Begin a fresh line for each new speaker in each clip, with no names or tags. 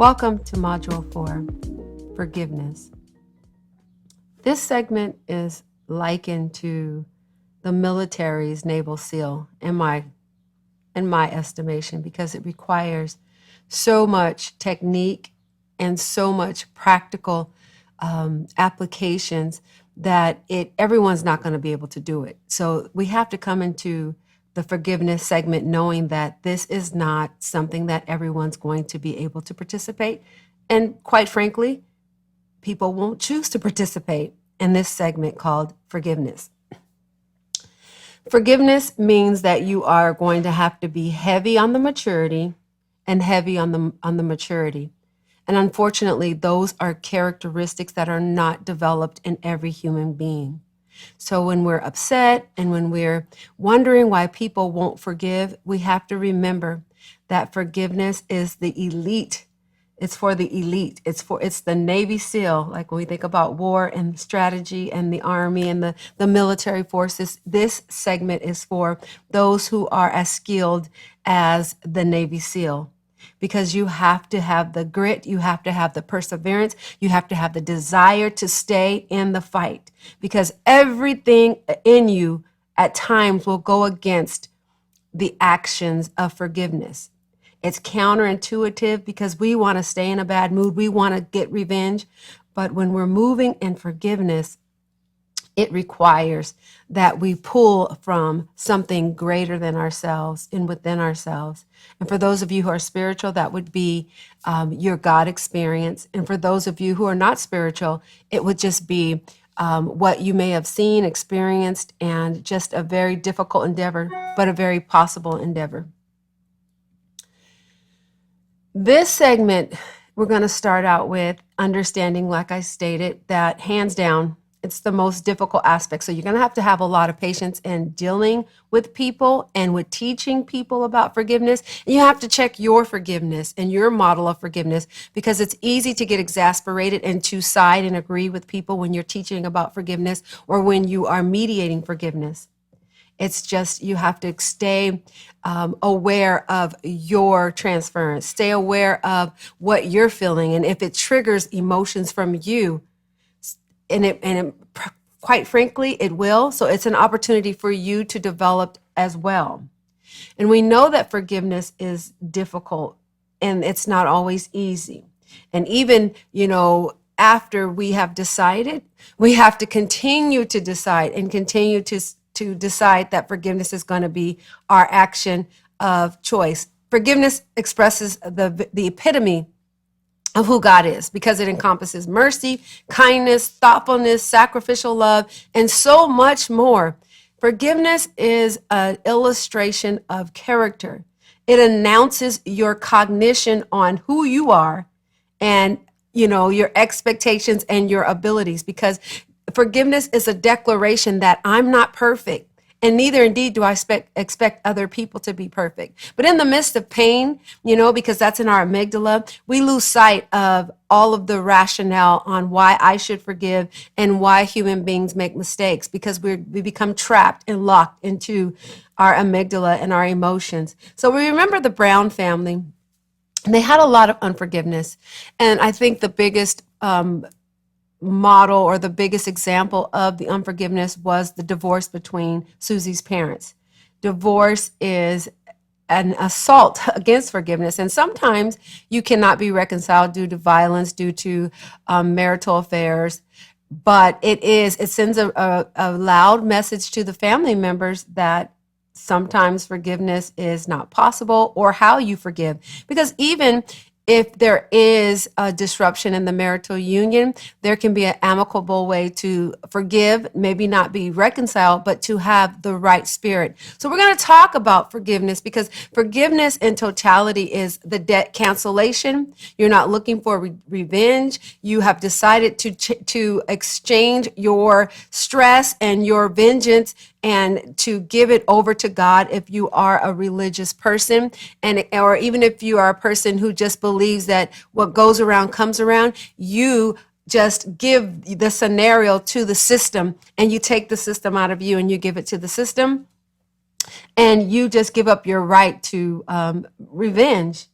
Welcome to Module 4, Forgiveness. This segment is likened to the military's naval seal in my estimation, because it requires so much technique and so much practical applications that everyone's not going to be able to do it. So we have to come into the forgiveness segment knowing that this is not something that everyone's going to be able to participate. And quite frankly, people won't choose to participate in this segment called forgiveness. Forgiveness means that you are going to have to be heavy on the maturity and heavy on the maturity. And unfortunately, those are characteristics that are not developed in every human being. So when we're upset and when we're wondering why people won't forgive, we have to remember that forgiveness is the elite. It's for the elite. It's the Navy SEAL. Like when we think about war and strategy and the Army and the military forces, this segment is for those who are as skilled as the Navy SEAL. Because you have to have the grit, you have to have the perseverance, you have to have the desire to stay in the fight. Because everything in you at times will go against the actions of forgiveness. It's counterintuitive because we want to stay in a bad mood, we want to get revenge. But when we're moving in forgiveness, it requires that we pull from something greater than ourselves and within ourselves. And for those of you who are spiritual, that would be your God experience. And for those of you who are not spiritual, it would just be what you may have seen, experienced, and just a very difficult endeavor, but a very possible endeavor. This segment, we're going to start out with understanding, like I stated, that hands down, it's the most difficult aspect. So you're going to have a lot of patience in dealing with people and with teaching people about forgiveness. And you have to check your forgiveness and your model of forgiveness, because it's easy to get exasperated and to side and agree with people when you're teaching about forgiveness or when you are mediating forgiveness. It's just you have to stay aware of your transference, stay aware of what you're feeling, and if it triggers emotions from you, and quite frankly, it will. So it's an opportunity for you to develop as well. And we know that forgiveness is difficult and it's not always easy. And even, after we have decided, we have to continue to decide and continue to decide that forgiveness is going to be our action of choice. Forgiveness expresses the epitome of who God is, because it encompasses mercy, kindness, thoughtfulness, sacrificial love, and so much more. Forgiveness is an illustration of character. It announces your cognition on who you are and, your expectations and your abilities, because forgiveness is a declaration that I'm not perfect. And neither indeed do I expect other people to be perfect. But in the midst of pain, because that's in our amygdala, we lose sight of all of the rationale on why I should forgive and why human beings make mistakes, because we become trapped and locked into our amygdala and our emotions. So we remember the Brown family, and they had a lot of unforgiveness. And I think the biggest model or the biggest example of the unforgiveness was the divorce between Susie's parents. Divorce is an assault against forgiveness, and sometimes you cannot be reconciled due to violence, due to marital affairs, but it sends a loud message to the family members that sometimes forgiveness is not possible, or how you forgive. Because even if there is a disruption in the marital union, there can be an amicable way to forgive, maybe not be reconciled, but to have the right spirit. So we're going to talk about forgiveness, because forgiveness in totality is the debt cancellation. You're not looking for revenge. You have decided to exchange your stress and your vengeance and to give it over to God if you are a religious person, or even if you are a person who just believes that what goes around comes around. You just give the scenario to the system, and you take the system out of you and you give it to the system, and you just give up your right to revenge.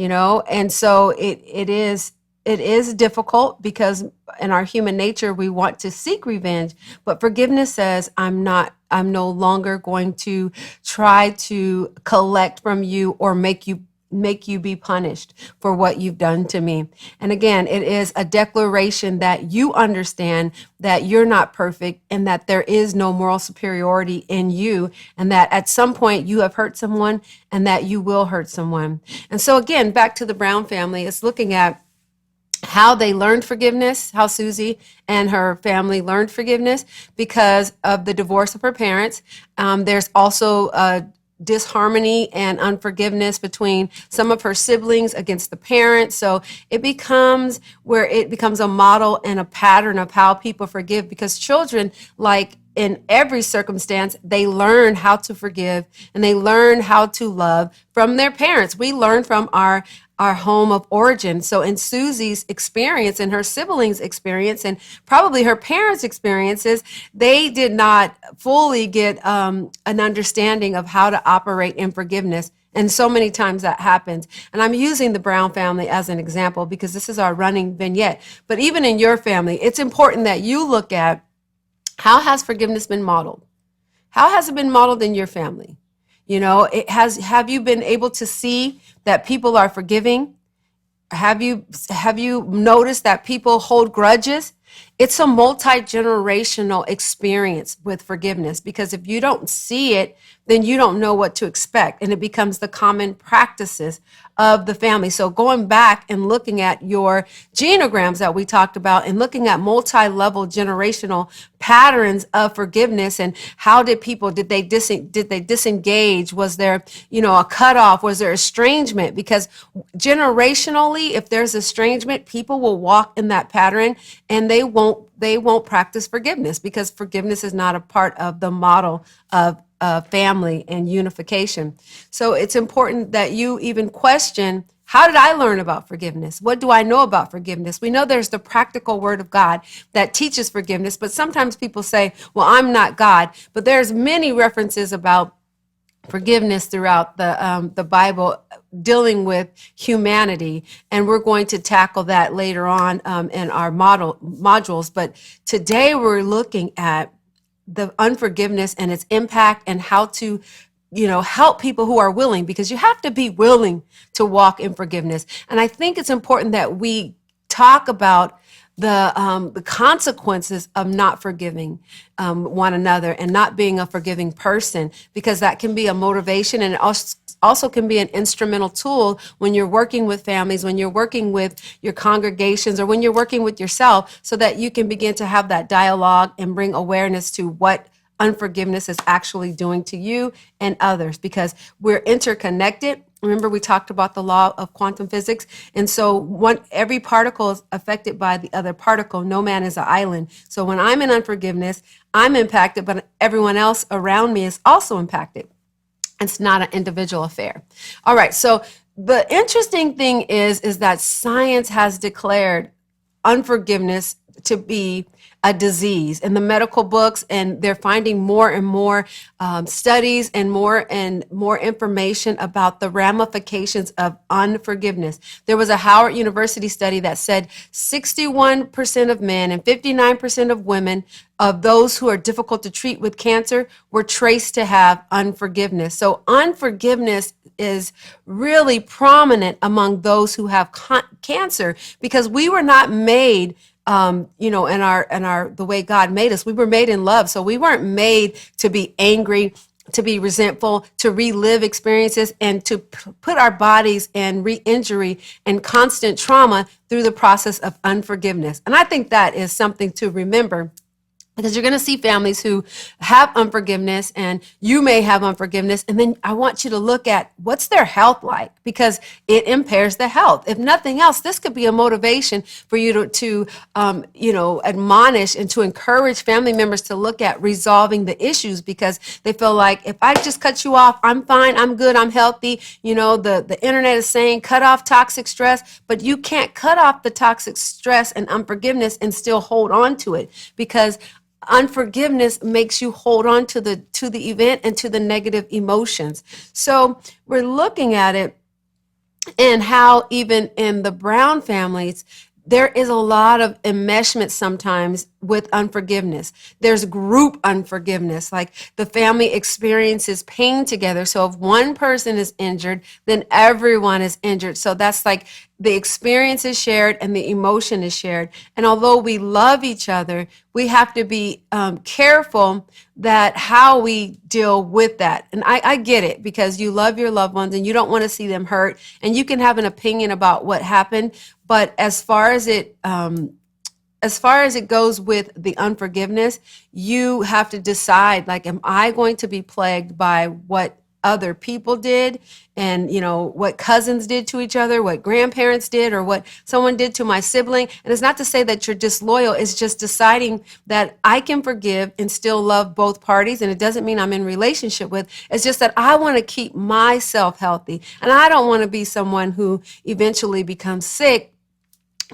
And so it is difficult because in our human nature we want to seek revenge, but forgiveness says I'm no longer going to try to collect from you or make you be punished for what you've done to me. And again, it is a declaration that you understand that you're not perfect and that there is no moral superiority in you, and that at some point you have hurt someone and that you will hurt someone. And so again, back to the Brown family, it's looking at how they learned forgiveness, how Susie and her family learned forgiveness because of the divorce of her parents. There's also disharmony and unforgiveness between some of her siblings against the parents. So it becomes a model and a pattern of how people forgive, because children, like in every circumstance, they learn how to forgive and they learn how to love from their parents. We learn from our home of origin. So in Susie's experience and her siblings' experience and probably her parents' experiences, they did not fully get an understanding of how to operate in forgiveness. And so many times that happens. And I'm using the Brown family as an example because this is our running vignette. But even in your family, it's important that you look at, how has forgiveness been modeled? How has it been modeled in your family? Have you been able to see that people are forgiving? Have you noticed that people hold grudges? It's a multi-generational experience with forgiveness, because if you don't see it, then you don't know what to expect, and it becomes the common practices of the family. So going back and looking at your genograms that we talked about and looking at multi-level generational patterns of forgiveness, and how did they disengage? Was there, a cutoff? Was there estrangement? Because generationally, if there's estrangement, people will walk in that pattern and they won't practice forgiveness, because forgiveness is not a part of the model of family and unification. So it's important that you even question, how did I learn about forgiveness? What do I know about forgiveness? We know there's the practical word of God that teaches forgiveness, but sometimes people say, well, I'm not God. But there's many references about forgiveness throughout the Bible dealing with humanity, and we're going to tackle that later on in our modules. But today we're looking at the unforgiveness and its impact, and how to help people who are willing, because you have to be willing to walk in forgiveness. And I think it's important that we talk about the consequences of not forgiving one another and not being a forgiving person, because that can be a motivation, and it also can be an instrumental tool when you're working with families, when you're working with your congregations, or when you're working with yourself, so that you can begin to have that dialogue and bring awareness to what unforgiveness is actually doing to you and others, because we're interconnected. Remember, we talked about the law of quantum physics. And so every particle is affected by the other particle. No man is an island. So when I'm in unforgiveness, I'm impacted, but everyone else around me is also impacted. It's not an individual affair. All right. So the interesting thing is that science has declared unforgiveness to be a disease in the medical books, and they're finding more and more studies and more information about the ramifications of unforgiveness. There was a Howard University study that said 61% of men and 59% of women of those who are difficult to treat with cancer were traced to have unforgiveness. So unforgiveness is really prominent among those who have cancer, because we were not made in our the way God made us. We were made in love. So we weren't made to be angry, to be resentful, to relive experiences, and to put our bodies in re-injury and constant trauma through the process of unforgiveness. And I think that is something to remember, because you're going to see families who have unforgiveness, and you may have unforgiveness. And then I want you to look at what's their health like, because it impairs the health. If nothing else, this could be a motivation for you to admonish and to encourage family members to look at resolving the issues, because they feel like, if I just cut you off, I'm fine, I'm good, I'm healthy. The internet is saying cut off toxic stress, but you can't cut off the toxic stress and unforgiveness and still hold on to it, because unforgiveness makes you hold on to the event and to the negative emotions. So we're looking at it and how even in the Brown families, there is a lot of enmeshment sometimes with unforgiveness. There's group unforgiveness, like the family experiences pain together. So if one person is injured, then everyone is injured. So that's like the experience is shared and the emotion is shared. And although we love each other, we have to be careful that how we deal with that. And I get it, because you love your loved ones and you don't want to see them hurt, and you can have an opinion about what happened. But as far as it goes with the unforgiveness, you have to decide, like, am I going to be plagued by what other people did, and what cousins did to each other, what grandparents did, or what someone did to my sibling? And it's not to say that you're disloyal. It's just deciding that I can forgive and still love both parties. And it doesn't mean I'm in relationship with. It's just that I want to keep myself healthy, and I don't want to be someone who eventually becomes sick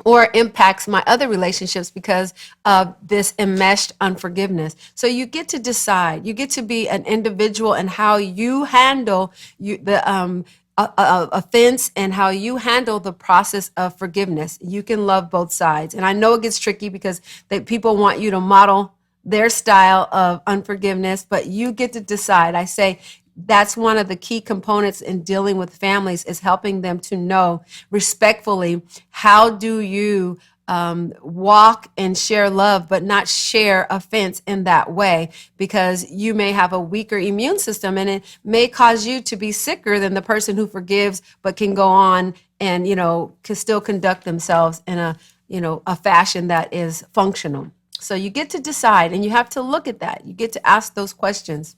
or impacts my other relationships because of this enmeshed unforgiveness. So you get to decide. You get to be an individual and how you handle the offense and how you handle the process of forgiveness. You can love both sides. And I know it gets tricky because people want you to model their style of unforgiveness, but you get to decide. I say that's one of the key components in dealing with families, is helping them to know respectfully, how do you walk and share love, but not share offense in that way, because you may have a weaker immune system and it may cause you to be sicker than the person who forgives but can go on and can still conduct themselves in a fashion that is functional. So you get to decide, and you have to look at that. You get to ask those questions.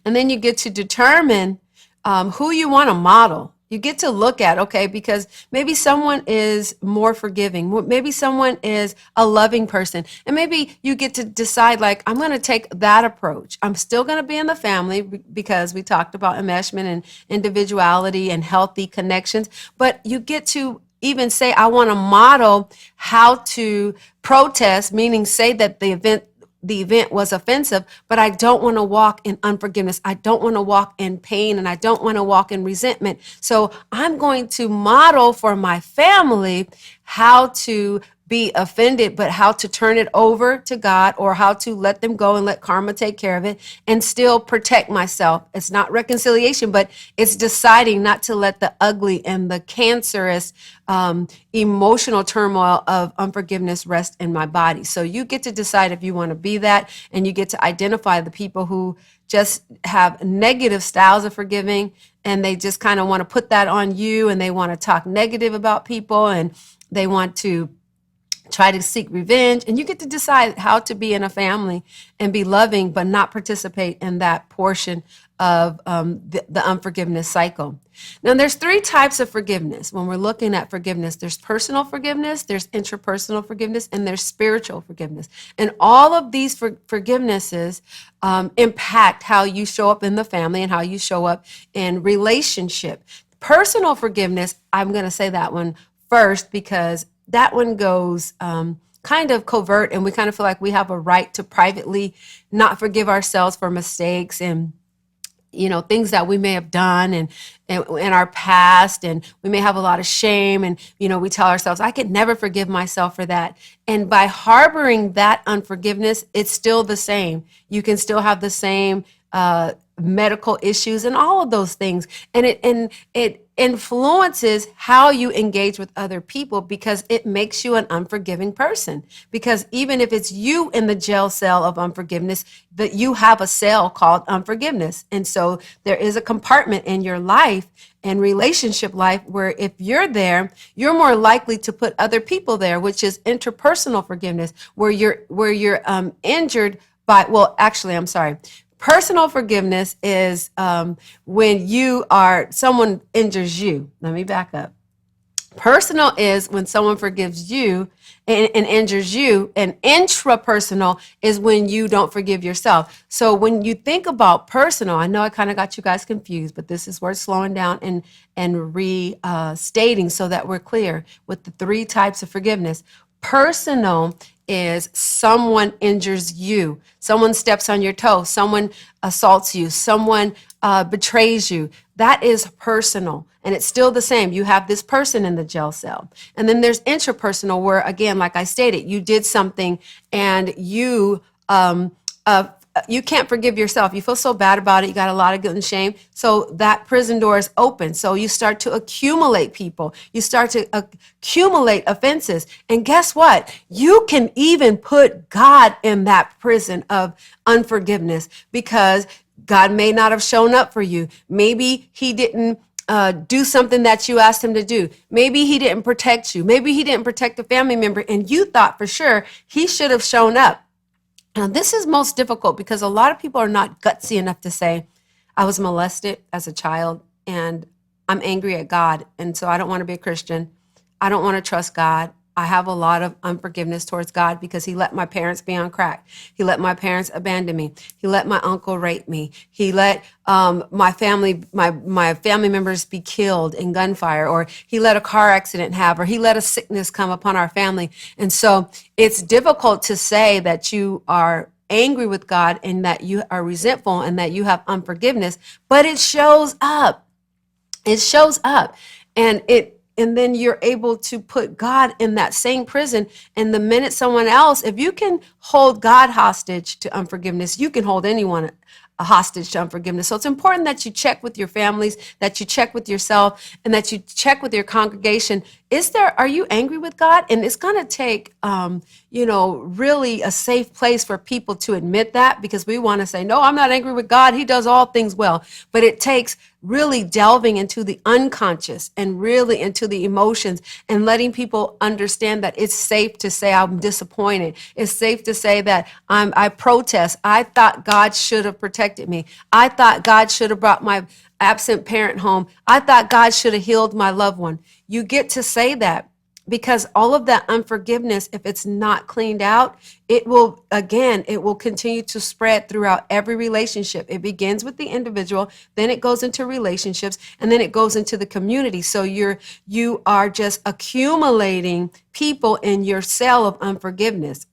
And then you get to determine who you want to model. You get to look at, okay, because maybe someone is more forgiving. Maybe someone is a loving person. And maybe you get to decide, like, I'm going to take that approach. I'm still going to be in the family because we talked about enmeshment and individuality and healthy connections. But you get to even say, I want to model how to protest, meaning say that the event was offensive, but I don't want to walk in unforgiveness. I don't want to walk in pain, and I don't want to walk in resentment. So I'm going to model for my family how to be offended, but how to turn it over to God, or how to let them go and let karma take care of it and still protect myself. It's not reconciliation, but it's deciding not to let the ugly and the cancerous emotional turmoil of unforgiveness rest in my body. So you get to decide if you want to be that, and you get to identify the people who just have negative styles of forgiving, and they just kind of want to put that on you, and they want to talk negative about people, and they want to try to seek revenge. And you get to decide how to be in a family and be loving, but not participate in that portion of the unforgiveness cycle. Now, there's three types of forgiveness. When we're looking at forgiveness, there's personal forgiveness, there's interpersonal forgiveness, and there's spiritual forgiveness. And all of these forgivenesses impact how you show up in the family and how you show up in relationship. Personal forgiveness, I'm going to say that one first, because that one goes kind of covert, and we kind of feel like we have a right to privately not forgive ourselves for mistakes and things that we may have done and in our past, and we may have a lot of shame, and we tell ourselves, I could never forgive myself for that. And by harboring that unforgiveness, it's still the same. You can still have the same medical issues and all of those things, and it influences how you engage with other people, because it makes you an unforgiving person. Because even if it's you in the jail cell of unforgiveness, that you have a cell called unforgiveness. And so there is a compartment in your life and relationship life where if you're there, you're more likely to put other people there, which is interpersonal forgiveness, where you're injured by, well, actually, I'm sorry. Personal forgiveness is when someone injures you. Let me back up. Personal is when someone forgives you and injures you, and intrapersonal is when you don't forgive yourself. So when you think about personal, I know I kind of got you guys confused, but this is worth slowing down and restating so that we're clear with the three types of forgiveness. Personal is someone injures you, someone steps on your toe, someone assaults you, someone betrays you. That is personal, and it's still the same. You have this person in the jail cell. And then there's interpersonal, where, again, like I stated, you did something and you can't forgive yourself. You feel so bad about it. You got a lot of guilt and shame. So that prison door is open. So you start to accumulate people. You start to accumulate offenses. And guess what? You can even put God in that prison of unforgiveness, because God may not have shown up for you. Maybe he didn't do something that you asked him to do. Maybe he didn't protect you. Maybe he didn't protect a family member, and you thought for sure he should have shown up. Now, this is most difficult because a lot of people are not gutsy enough to say, I was molested as a child and I'm angry at God, and so I don't want to be a Christian. I don't want to trust God. I have a lot of unforgiveness towards God because he let my parents be on crack. He let my parents abandon me. He let my uncle rape me. He let my family members be killed in gunfire, or he let a car accident have, or he let a sickness come upon our family. And so it's difficult to say that you are angry with God and that you are resentful and that you have unforgiveness, but it shows up. It shows up, and then you're able to put God in that same prison. And the minute someone else, if you can hold God hostage to unforgiveness, you can hold anyone a hostage to unforgiveness. So it's important that you check with your families, that you check with yourself, and that you check with your congregation. Are you angry with God? And it's going to take, really a safe place for people to admit that, because we want to say, no, I'm not angry with God. He does all things well. But it takes really delving into the unconscious and really into the emotions and letting people understand that it's safe to say I'm disappointed. It's safe to say that I protest. I thought God should have protected me. I thought God should have brought my absent parent home. I thought God should have healed my loved one. You get to say that, because all of that unforgiveness, if it's not cleaned out, it will continue to spread throughout every relationship. It begins with the individual, then it goes into relationships, and then it goes into the community. So you are just accumulating people in your cell of unforgiveness.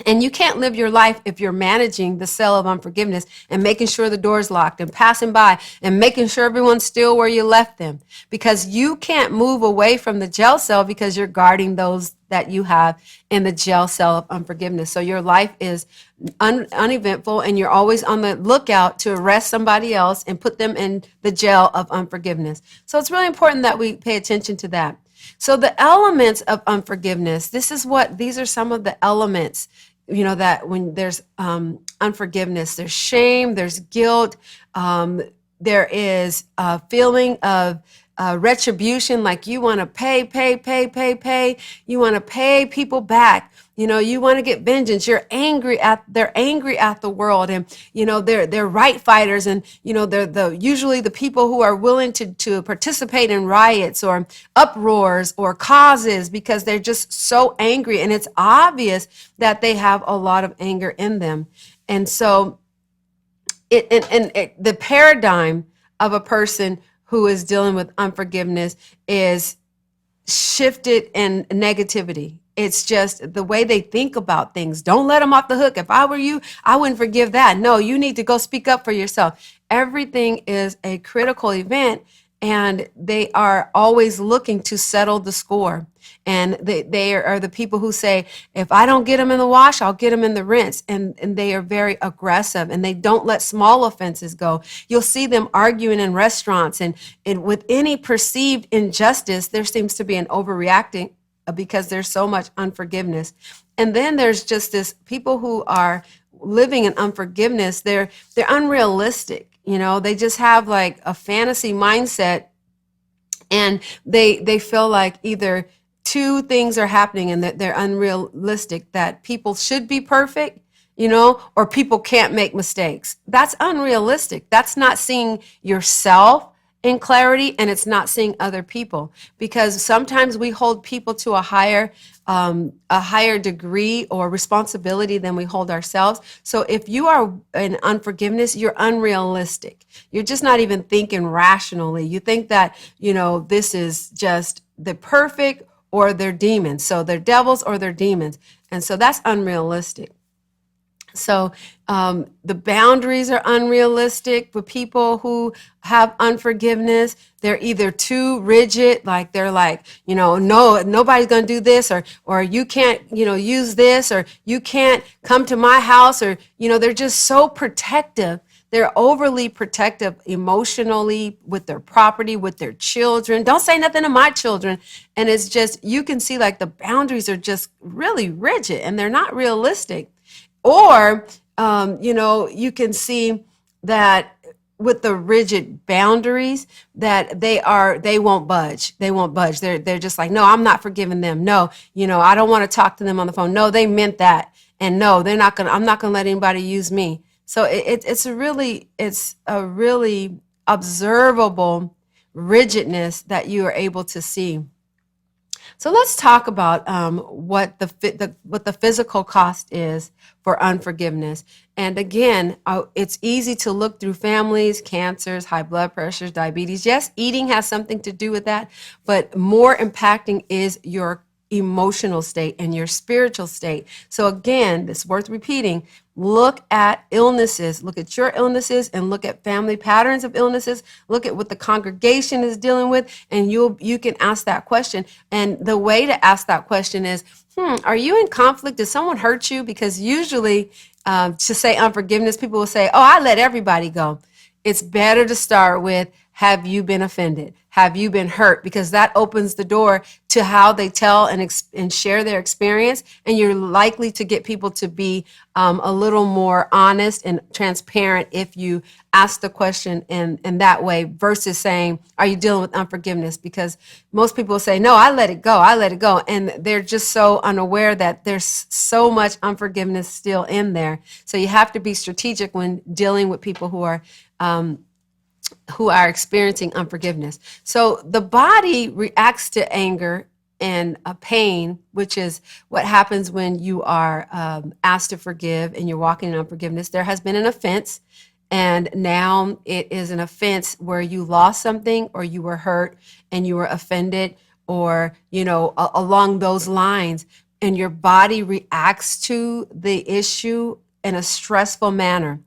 And you can't live your life if you're managing the cell of unforgiveness and making sure the door's locked and passing by and making sure everyone's still where you left them, because you can't move away from the jail cell because you're guarding those that you have in the jail cell of unforgiveness. So your life is uneventful, and you're always on the lookout to arrest somebody else and put them in the jail of unforgiveness. So it's really important that we pay attention to that. So the elements of unforgiveness, these are some of the elements, that when there's unforgiveness, there's shame, there's guilt, there is a feeling of retribution, like you want to pay. You want to pay people back. You want to get vengeance. They're angry at the world, and they're right fighters, and they're usually the people who are willing to participate in riots or uproars or causes, because they're just so angry, and it's obvious that they have a lot of anger in them. And so the paradigm of a person who is dealing with unforgiveness is shifted in negativity. It's just the way they think about things. Don't let them off the hook. If I were you, I wouldn't forgive that. No, you need to go speak up for yourself. Everything is a critical event, and they are always looking to settle the score. And they are the people who say, if I don't get them in the wash, I'll get them in the rinse. And they are very aggressive, and they don't let small offenses go. You'll see them arguing in restaurants, and with any perceived injustice, there seems to be an overreacting because there's so much unforgiveness. And then there's just this people who are living in unforgiveness. They're unrealistic. They just have like a fantasy mindset, and they feel like either two things are happening and that they're unrealistic, that people should be perfect, or people can't make mistakes. That's unrealistic. That's not seeing yourself in clarity, and it's not seeing other people, because sometimes we hold people to a higher degree or responsibility than we hold ourselves. So if you are in unforgiveness, you're unrealistic. You're just not even thinking rationally. You think that, this is just the perfect, or they're demons. So they're devils or they're demons. And so that's unrealistic. So the boundaries are unrealistic with people who have unforgiveness. They're either too rigid, like they're like, no, nobody's going to do this, or you can't, use this, or you can't come to my house, or, they're just so protective. They're overly protective emotionally with their property, with their children. Don't say nothing to my children. And it's just, you can see like the boundaries are just really rigid and they're not realistic. Or, you can see that with the rigid boundaries that they won't budge. They won't budge. They're just like, no, I'm not forgiving them. No, I don't want to talk to them on the phone. No, they meant that. And no, I'm not going to let anybody use me. So it's a really observable rigidness that you are able to see. So let's talk about what the physical cost is for unforgiveness. And again, it's easy to look through families, cancers, high blood pressures, diabetes. Yes, eating has something to do with that, but more impacting is your emotional state and your spiritual state. So again, it's worth repeating. Look at illnesses, look at your illnesses, and look at family patterns of illnesses. Look at what the congregation is dealing with, and you can ask that question. And the way to ask that question is, are you in conflict? Did someone hurt you? Because usually to say unforgiveness, people will say, oh, I let everybody go. It's better to start with, have you been offended? Have you been hurt? Because that opens the door to how they tell and share their experience. And you're likely to get people to be a little more honest and transparent if you ask the question in that way versus saying, are you dealing with unforgiveness? Because most people say, no, I let it go. I let it go. And they're just so unaware that there's so much unforgiveness still in there. So you have to be strategic when dealing with people who are experiencing unforgiveness. So the body reacts to anger and a pain, which is what happens when you are asked to forgive and you're walking in unforgiveness. There has been an offense, and now it is an offense where you lost something or you were hurt and you were offended, or along those lines, and your body reacts to the issue in a stressful manner.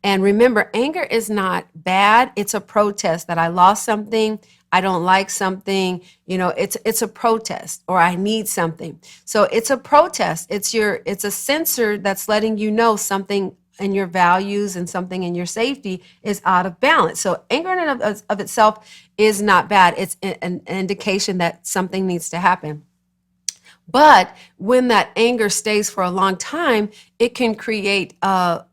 And remember, anger is not bad. It's a protest that I lost something. I don't like something. It's a protest, or I need something. So it's a protest. It's a sensor that's letting you know something in your values and something in your safety is out of balance. So anger in and of itself is not bad. It's an indication that something needs to happen. But when that anger stays for a long time, it can create a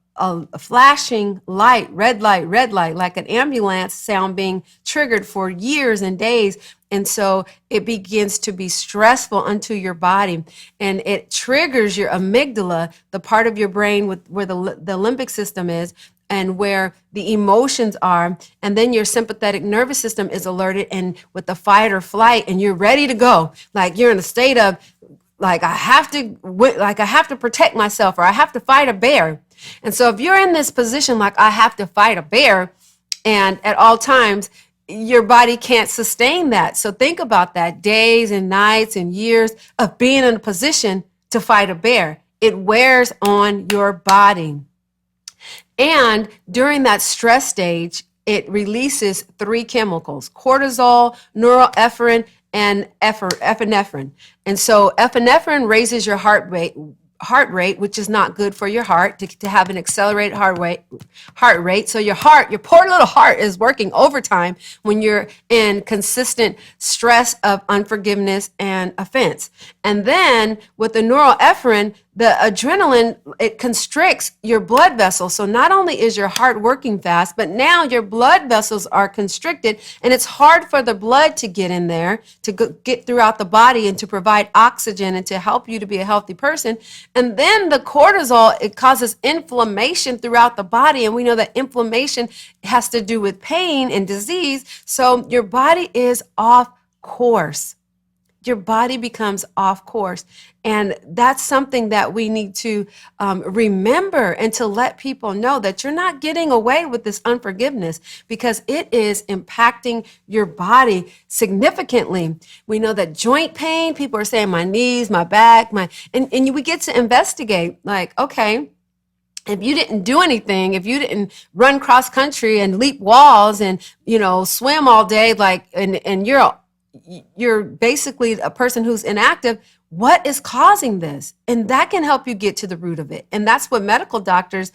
flashing light, red light, like an ambulance sound being triggered for years and days. And so it begins to be stressful unto your body, and it triggers your amygdala, the part of your brain where the limbic system is and where the emotions are. And then your sympathetic nervous system is alerted and with the fight or flight, and you're ready to go. Like you're in a state of like I have to protect myself, or I have to fight a bear. And so if you're in this position, like I have to fight a bear, and at all times, your body can't sustain that. So think about that, days and nights and years of being in a position to fight a bear. It wears on your body. And during that stress stage, it releases three chemicals: cortisol, norepinephrine, and epinephrine. And so epinephrine raises your heart rate, which is not good for your heart, to have an accelerated heart rate. So your poor little heart is working overtime when you're in consistent stress of unforgiveness and offense. And then with the norepinephrine, the adrenaline, it constricts your blood vessels. So not only is your heart working fast, but now your blood vessels are constricted, and it's hard for the blood to get in there, to get throughout the body and to provide oxygen and to help you to be a healthy person. And then the cortisol, it causes inflammation throughout the body. And we know that inflammation has to do with pain and disease. So your body is off course. Your body becomes off course. And that's something that we need to remember, and to let people know that you're not getting away with this unforgiveness, because it is impacting your body significantly. We know that joint pain, people are saying my knees, my back, and we get to investigate, like, okay, if you didn't do anything, if you didn't run cross country and leap walls and, swim all day, and you're basically a person who's inactive, what is causing this? And that can help you get to the root of it. And that's what medical doctors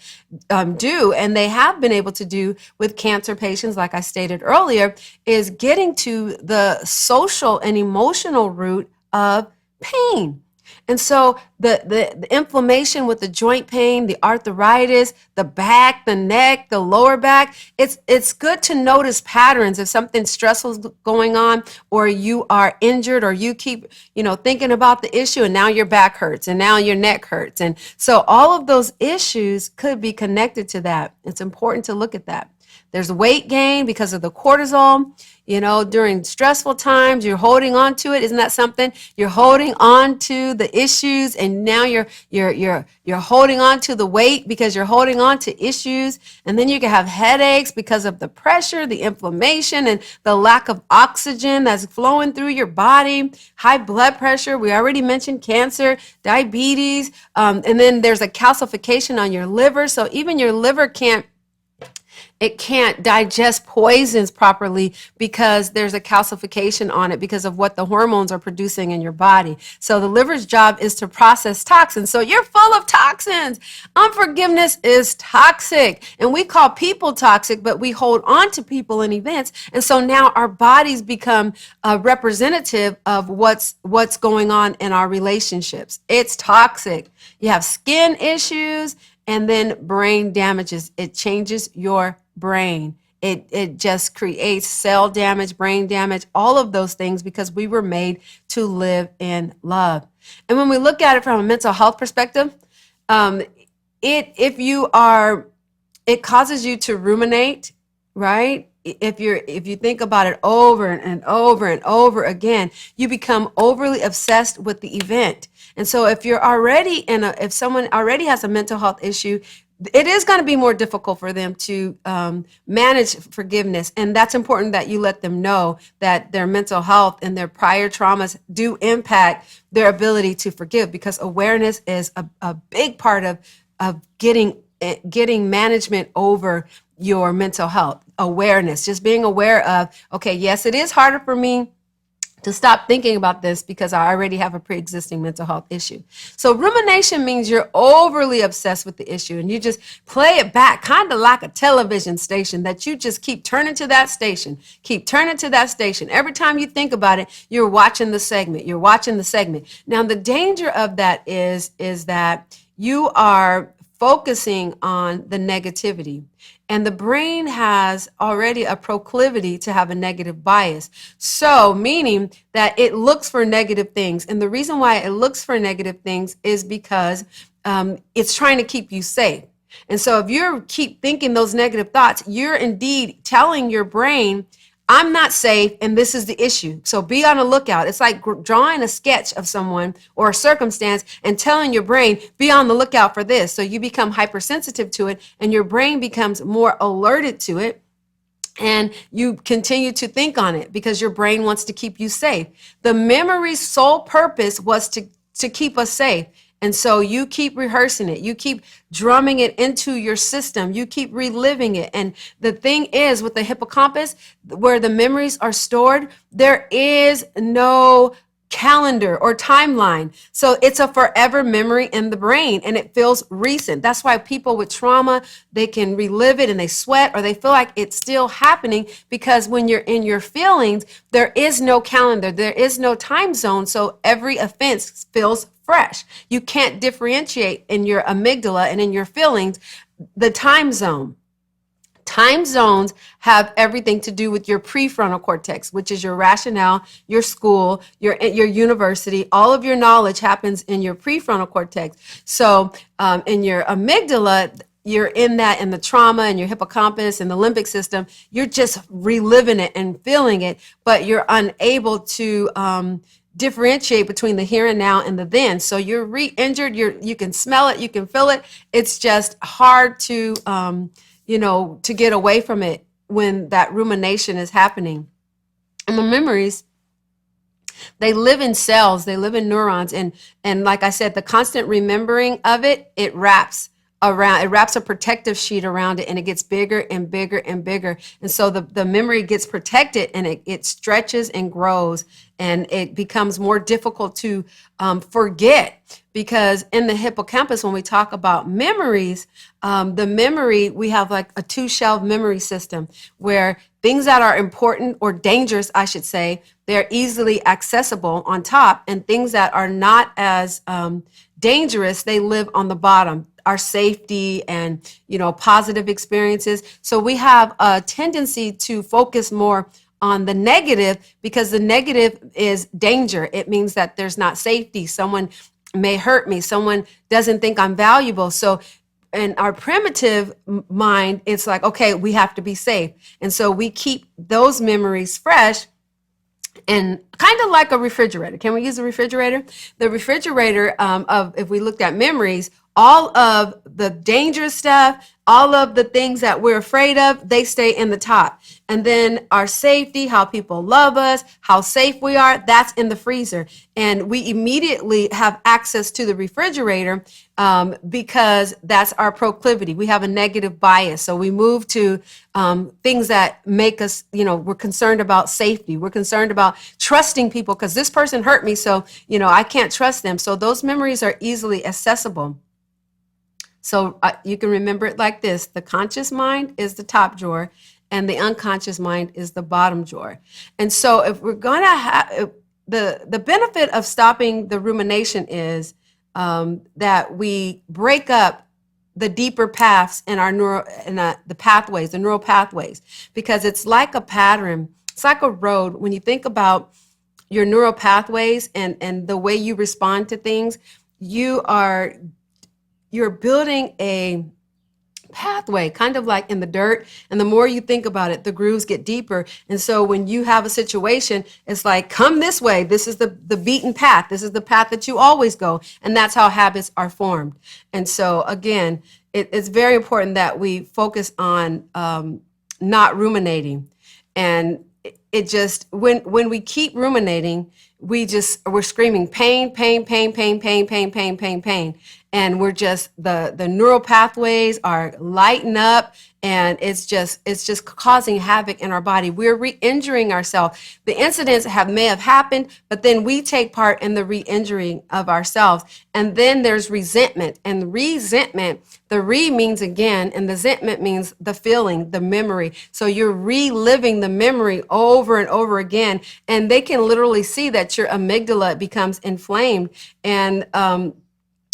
do. And they have been able to do with cancer patients, like I stated earlier, is getting to the social and emotional root of pain. And so the inflammation with the joint pain, the arthritis, the back, the neck, the lower back, it's good to notice patterns. If something stressful is going on, or you are injured, or you keep, thinking about the issue, and now your back hurts and now your neck hurts. And so all of those issues could be connected to that. It's important to look at that. There's weight gain because of the cortisol. During stressful times, you're holding on to it. Isn't that something? You're holding on to the issues, and now you're holding on to the weight because you're holding on to issues. And then you can have headaches because of the pressure, the inflammation, and the lack of oxygen that's flowing through your body. High blood pressure. We already mentioned cancer, diabetes, and then there's a calcification on your liver. So even your liver can't digest poisons properly because there's a calcification on it because of what the hormones are producing in your body. So the liver's job is to process toxins. So you're full of toxins. Unforgiveness is toxic, and we call people toxic, but we hold on to people and events. And so now our bodies become a representative of what's going on in our relationships. It's toxic. You have skin issues, and then brain damages. It changes your brain. It just creates cell damage, brain damage, all of those things, because we were made to live in love. And when we look at it from a mental health perspective, it causes you to ruminate, right? If you think about it over and over and over again, you become overly obsessed with the event. And so if if someone already has a mental health issue, it is going to be more difficult for them to manage forgiveness. And that's important that you let them know that their mental health and their prior traumas do impact their ability to forgive, because awareness is a big part of getting management over your mental health. Awareness, just being aware of, okay, yes, it is harder for me to stop thinking about this because I already have a pre-existing mental health issue. So rumination means you're overly obsessed with the issue, and you just play it back, kind of like a television station that you just keep turning to that station, keep turning to that station. Every time you think about it, you're watching the segment. You're watching the segment. Now, the danger of that is that you are focusing on the negativity. And the brain has already a proclivity to have a negative bias. So, meaning that it looks for negative things. And the reason why it looks for negative things is because it's trying to keep you safe. And so if you keep thinking those negative thoughts, you're indeed telling your brain, I'm not safe, and this is the issue. So be on the lookout. It's like drawing a sketch of someone or a circumstance and telling your brain, be on the lookout for this. So you become hypersensitive to it, and your brain becomes more alerted to it, and you continue to think on it because your brain wants to keep you safe. The memory's sole purpose was to keep us safe. And so you keep rehearsing it. You keep drumming it into your system. You keep reliving it. And the thing is, with the hippocampus, where the memories are stored, there is no calendar or timeline. So it's a forever memory in the brain, and it feels recent. That's why people with trauma, they can relive it and they sweat, or they feel like it's still happening, because when you're in your feelings, there is no calendar, there is no time zone. So every offense feels fresh. You can't differentiate in your amygdala and in your feelings the time zone. Time zones have everything to do with your prefrontal cortex, which is your rationale, your school, your university. All of your knowledge happens in your prefrontal cortex. So in your amygdala, you're in the trauma, and your hippocampus and the limbic system, you're just reliving it and feeling it, but you're unable to differentiate between the here and now and the then. So you're re-injured, you can smell it, you can feel it. It's just hard to to get away from it when that rumination is happening. And the memories, they live in cells, they live in neurons. And like I said, the constant remembering of it wraps around, it wraps a protective sheet around it, and it gets bigger and bigger and bigger. And so the memory gets protected, and it stretches and grows, and it becomes more difficult to forget. Because in the hippocampus, when we talk about memories, the memory, we have like a two-shelf memory system where things that are important or dangerous, I should say, they're easily accessible on top, and things that are not as dangerous, they live on the bottom. Our safety and, positive experiences. So we have a tendency to focus more on the negative, because the negative is danger. It means that there's not safety. Someone may hurt me. Someone doesn't think I'm valuable. So in our primitive mind, it's like, okay, we have to be safe. And so we keep those memories fresh, and kind of like a refrigerator. Can we use a refrigerator? The refrigerator, if we looked at memories, all of the dangerous stuff, all of the things that we're afraid of, they stay in the top. And then our safety, how people love us, how safe we are, that's in the freezer. And we immediately have access to the refrigerator because that's our proclivity. We have a negative bias. So we move to things that make us, we're concerned about safety. We're concerned about trusting people because this person hurt me. So, I can't trust them. So those memories are easily accessible. So you can remember it like this. The conscious mind is the top drawer, and the unconscious mind is the bottom drawer. And so if we're going to have, the benefit of stopping the rumination is that we break up the deeper paths in our the pathways, the neural pathways, because it's like a pattern. It's like a road. When you think about your neural pathways and the way you respond to things, you're building a pathway, kind of like in the dirt. And the more you think about it, the grooves get deeper. And so when you have a situation, it's like, come this way. This is the beaten path. This is the path that you always go. And that's how habits are formed. And so again, it's very important that we focus on not ruminating. And it just, when we keep ruminating, we're screaming pain, pain, pain, pain, pain, pain, pain, pain, pain. And we're just, the neural pathways are lighting up, and it's just causing havoc in our body. We're re-injuring ourselves. The incidents may have happened, but then we take part in the re-injuring of ourselves. And then there's resentment, and resentment, the re means again, and the resentment means the feeling, the memory. So you're reliving the memory over and over again, and they can literally see that your amygdala becomes inflamed. And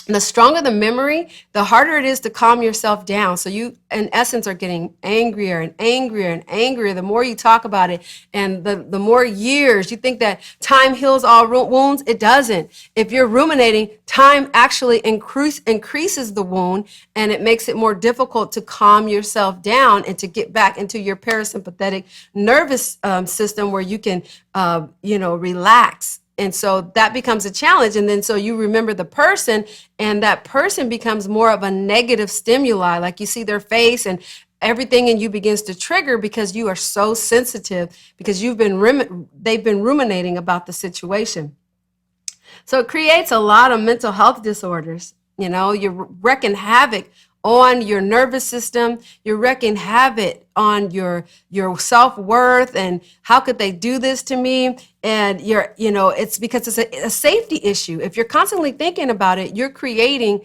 the stronger the memory, the harder it is to calm yourself down. So you, in essence, are getting angrier and angrier and angrier the more you talk about it. And the more years you think that time heals all wounds, it doesn't. If you're ruminating, time actually increases the wound, and it makes it more difficult to calm yourself down and to get back into your parasympathetic nervous system where you can, relax. And so that becomes a challenge. And then so you remember the person, and that person becomes more of a negative stimuli. Like you see their face, and everything in you begins to trigger because you are so sensitive, because they've been ruminating about the situation. So it creates a lot of mental health disorders. You're wreaking havoc on your nervous system. You're wreaking havoc on your self-worth, and how could they do this to me? And it's because it's a safety issue. If you're constantly thinking about it, you're creating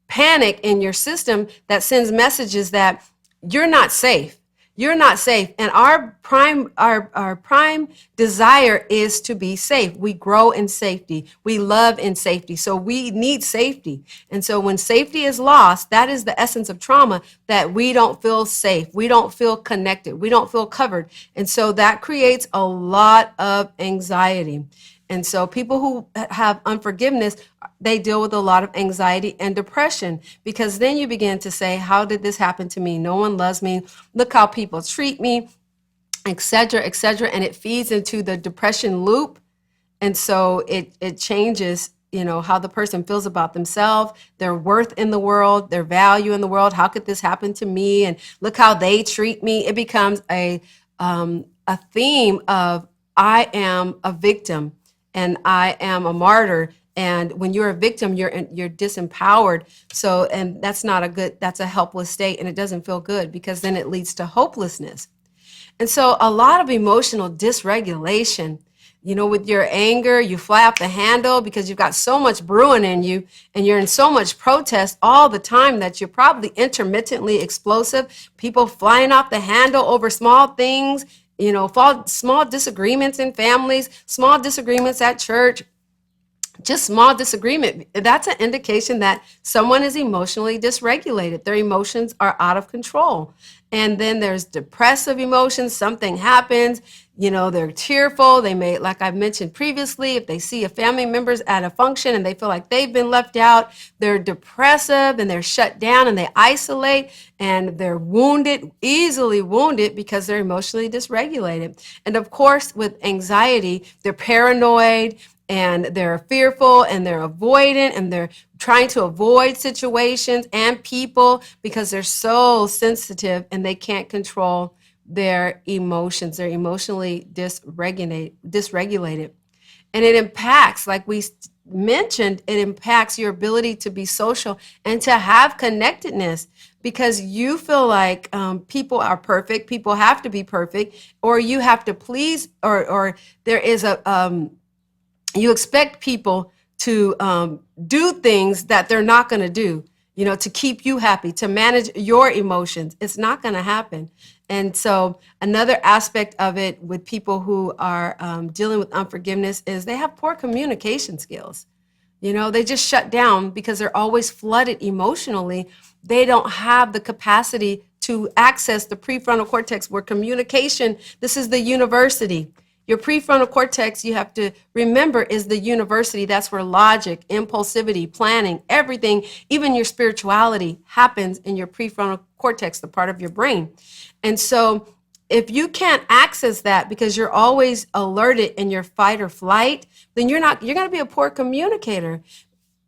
panic in your system that sends messages that you're not safe. You're not safe. And our prime desire is to be safe. We grow in safety. We love in safety. So we need safety. And so when safety is lost, that is the essence of trauma, that we don't feel safe. We don't feel connected. We don't feel covered. And so that creates a lot of anxiety. And so people who have unforgiveness, they deal with a lot of anxiety and depression, because then you begin to say, how did this happen to me? No one loves me. Look how people treat me, et cetera, et cetera. And it feeds into the depression loop. And so it changes, how the person feels about themselves, their worth in the world, their value in the world. How could this happen to me? And look how they treat me. It becomes a theme of, I am a victim, and I am a martyr, And when you're a victim, you're disempowered. So, and that's a helpless state, and it doesn't feel good because then it leads to hopelessness. And so a lot of emotional dysregulation, with your anger, you fly off the handle because you've got so much brewing in you and you're in so much protest all the time that you're probably intermittently explosive, people flying off the handle over small things, small disagreements in families, small disagreements at church, just small disagreement. That's an indication that someone is emotionally dysregulated. Their emotions are out of control. And then there's depressive emotions. Something happens, they're tearful. They may, like I mentioned previously, if they see a family member's at a function and they feel like they've been left out, they're depressive and they're shut down and they isolate and they're wounded, easily wounded because they're emotionally dysregulated. And of course, with anxiety, they're paranoid, and they're fearful and they're avoidant and they're trying to avoid situations and people because they're so sensitive and they can't control their emotions. They're emotionally dysregulated. And it impacts, like we mentioned, it impacts your ability to be social and to have connectedness because you feel like people are perfect, people have to be perfect, or you have to please, or there is you expect people to do things that they're not going to do, to keep you happy, to manage your emotions. It's not going to happen. And so another aspect of it with people who are dealing with unforgiveness is they have poor communication skills. They just shut down because they're always flooded emotionally. They don't have the capacity to access the prefrontal cortex where communication, this is the university. Your prefrontal cortex, you have to remember, is the university. That's where logic, impulsivity, planning, everything, even your spirituality happens in your prefrontal cortex, the part of your brain. And so if you can't access that because you're always alerted in your fight or flight, then you're going to be a poor communicator.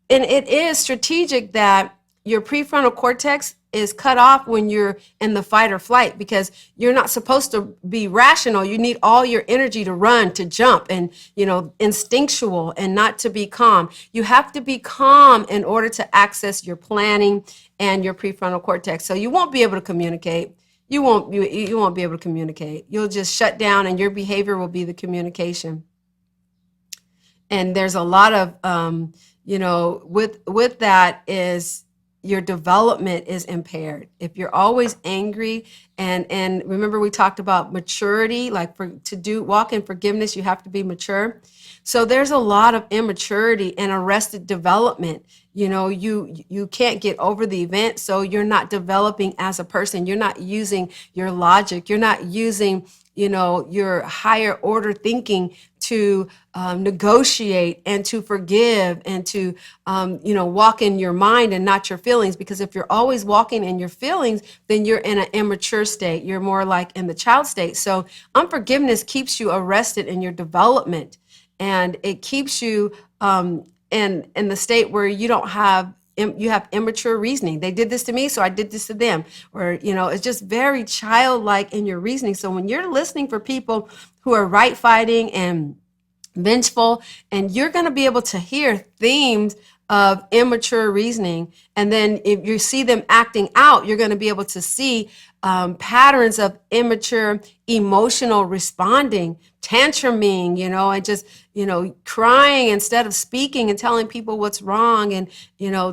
And it is strategic that your prefrontal cortex is cut off when you're in the fight or flight because you're not supposed to be rational. You need all your energy to run, to jump, and instinctual, and not to be calm. You have to be calm in order to access your planning and your prefrontal cortex. So you won't be able to communicate. You won't be able to communicate. You'll just shut down, and your behavior will be the communication. And there's a lot of with that is your development is impaired. If you're always angry, and remember we talked about maturity, like walk in forgiveness, you have to be mature. So there's a lot of immaturity and arrested development. You can't get over the event, so you're not developing as a person. You're not using your logic. You're not using your higher order thinking to negotiate and to forgive and to walk in your mind and not your feelings. Because if you're always walking in your feelings, then you're in an immature state. You're more like in the child state. So unforgiveness keeps you arrested in your development, and it keeps you in the state where you have immature reasoning. They did this to me, so I did this to them. Or, it's just very childlike in your reasoning. So when you're listening for people who are right fighting and vengeful, and you're going to be able to hear themes of immature reasoning. And then if you see them acting out, you're going to be able to see patterns of immature emotional responding, tantruming, and just, crying instead of speaking and telling people what's wrong and,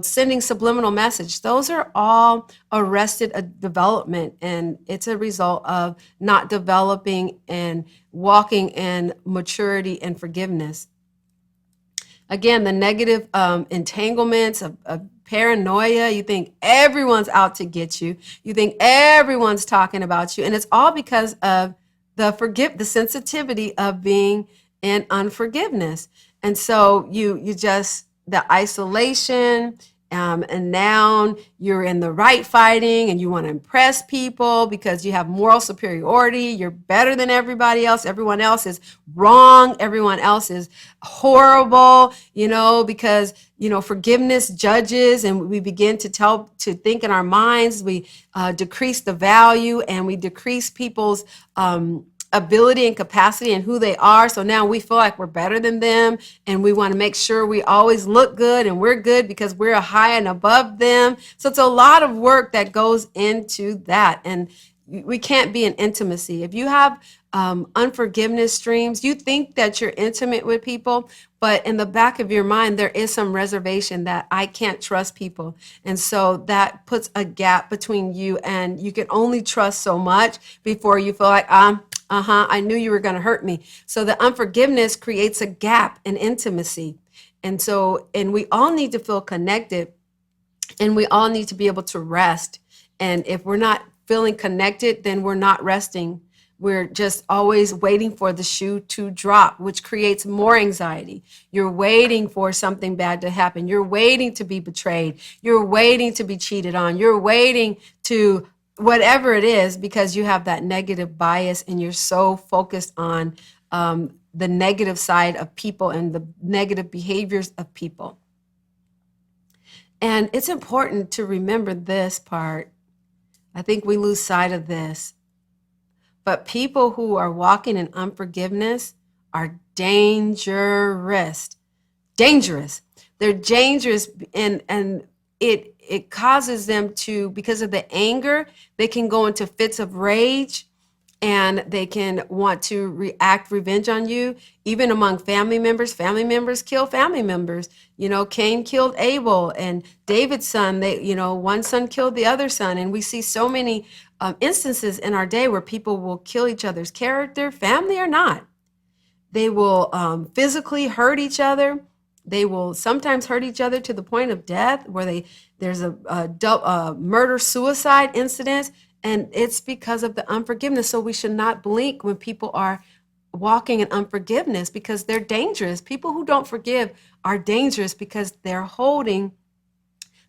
sending subliminal message. Those are all arrested development. And it's a result of not developing and walking in maturity and forgiveness. Again, the negative entanglements of paranoia. You think everyone's out to get you. You think everyone's talking about you. And it's all because of the sensitivity of being in unforgiveness. And so you just, the isolation, and now you're in the right fighting and you want to impress people because you have moral superiority. You're better than everybody else. Everyone else is wrong. Everyone else is horrible, because, forgiveness judges, and we begin to think in our minds. We decrease the value, and we decrease people's ability and capacity and who they are. So now we feel like we're better than them, and we want to make sure we always look good and we're good because we're high and above them. So it's a lot of work that goes into that. And we can't be in intimacy. If you have unforgiveness streams, you think that you're intimate with people, but in the back of your mind, there is some reservation that I can't trust people. And so that puts a gap between you, and you can only trust so much before you feel like, I knew you were going to hurt me. So the unforgiveness creates a gap in intimacy. And we all need to feel connected, and we all need to be able to rest. And if we're not feeling connected, then we're not resting. We're just always waiting for the shoe to drop, which creates more anxiety. You're waiting for something bad to happen. You're waiting to be betrayed. You're waiting to be cheated on. You're waiting to whatever it is, because you have that negative bias and you're so focused on the negative side of people and the negative behaviors of people. And it's important to remember this part. I think we lose sight of this. But people who are walking in unforgiveness are dangerous. Dangerous. They're dangerous, and it causes them to, because of the anger, they can go into fits of rage, and they can want to react revenge on you. Even among family members kill family members. Cain killed Abel, and David's son, one son killed the other son. And we see so many instances in our day where people will kill each other's character, family or not. They will physically hurt each other. They will sometimes hurt each other to the point of death, where there's a murder-suicide incident. And it's because of the unforgiveness. So we should not blink when people are walking in unforgiveness, because they're dangerous. People who don't forgive are dangerous because they're holding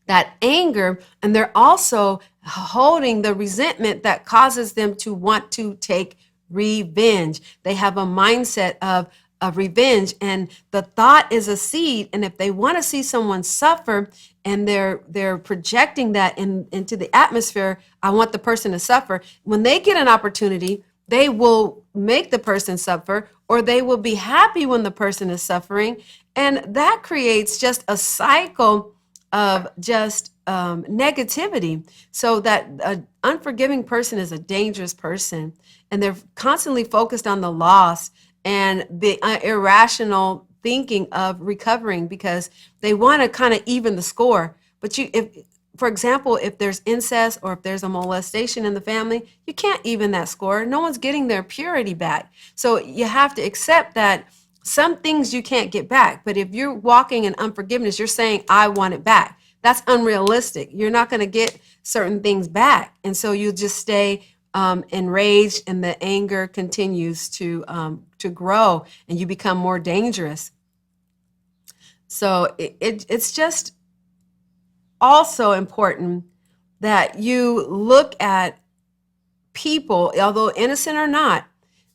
that anger, and they're also holding the resentment that causes them to want to take revenge. They have a mindset of revenge, and the thought is a seed. And if they want to see someone suffer, and they're projecting that into the atmosphere, I want the person to suffer. When they get an opportunity, they will make the person suffer, or they will be happy when the person is suffering. And that creates just a cycle of just negativity. So that an unforgiving person is a dangerous person, and they're constantly focused on the loss and the irrational thinking of recovering, because they want to kind of even the score. But for example, if there's incest or if there's a molestation in the family, you can't even that score. No one's getting their purity back. So you have to accept that some things you can't get back. But if you're walking in unforgiveness, you're saying, I want it back. That's unrealistic. You're not going to get certain things back. And so you just stay enraged, and the anger continues to grow, and you become more dangerous. So it's just also important that you look at people, although innocent or not,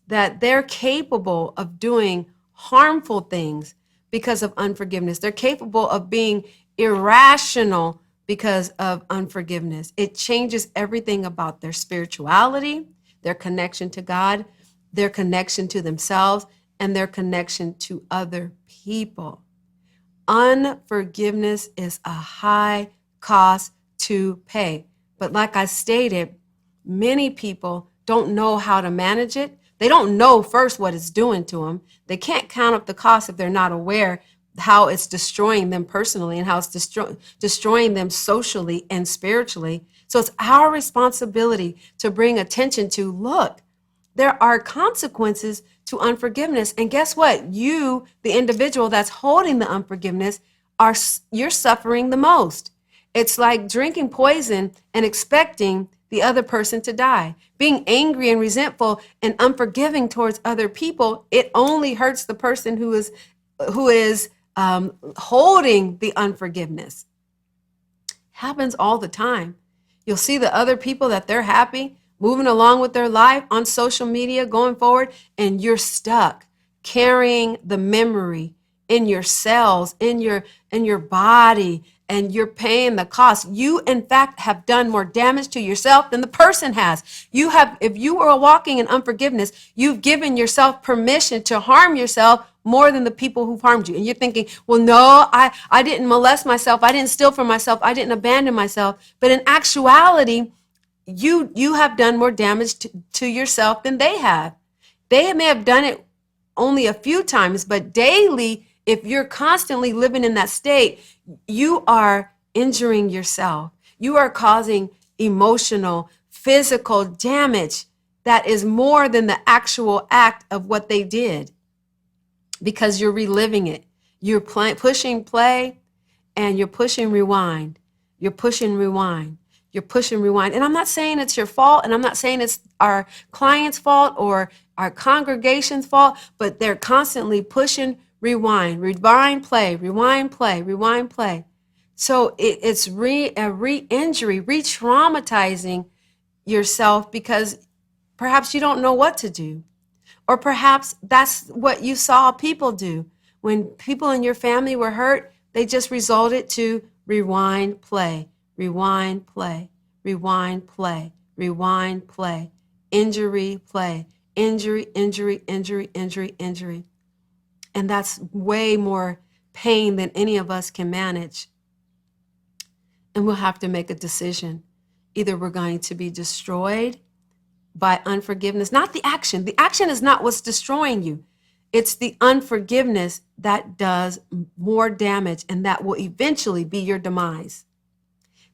that they're capable of doing harmful things because of unforgiveness. They're capable of being irrational because of unforgiveness. It changes everything about their spirituality, their connection to God, their connection to themselves, and their connection to other people. Unforgiveness is a high cost to pay. But like I stated, many people don't know how to manage it. They don't know first what it's doing to them. They can't count up the cost if they're not aware how it's destroying them personally, and how it's destroying them socially and spiritually. So it's our responsibility to bring attention to, look, there are consequences to unforgiveness. And guess what? You, the individual that's holding the unforgiveness, you're suffering the most. It's like drinking poison and expecting the other person to die. Being angry and resentful and unforgiving towards other people, it only hurts the person who is holding the unforgiveness. Happens all the time. You'll see the other people that they're happy, moving along with their life on social media, going forward, and you're stuck carrying the memory in your cells, in your body, and you're paying the cost. You, in fact, have done more damage to yourself than the person has. You have, if you are walking in unforgiveness, you've given yourself permission to harm yourself more than the people who've harmed you. And you're thinking, well, no, I didn't molest myself. I didn't steal from myself. I didn't abandon myself. But in actuality, you have done more damage to yourself than they have. They may have done it only a few times, but daily, if you're constantly living in that state, you are injuring yourself. You are causing emotional, physical damage that is more than the actual act of what they did, because you're reliving it. You're pushing play, and you're pushing rewind. You're pushing rewind. You're pushing rewind. And I'm not saying it's your fault, and I'm not saying it's our client's fault or our congregation's fault, but they're constantly pushing rewind, rewind, play, rewind, play, rewind, play. So it's re-injury, re-traumatizing yourself, because perhaps you don't know what to do. Or perhaps that's what you saw people do. When people in your family were hurt, they just resorted to rewind, play, rewind, play, rewind, play, rewind, play, injury, play, injury, injury, injury, injury, injury. And that's way more pain than any of us can manage. And we'll have to make a decision. Either we're going to be destroyed by unforgiveness, not the action. The action is not what's destroying you. It's the unforgiveness that does more damage, and that will eventually be your demise.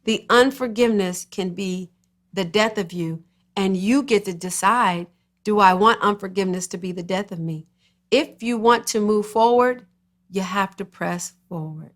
The unforgiveness can be the death of you, and you get to decide, do I want unforgiveness to be the death of me? If you want to move forward, you have to press forward.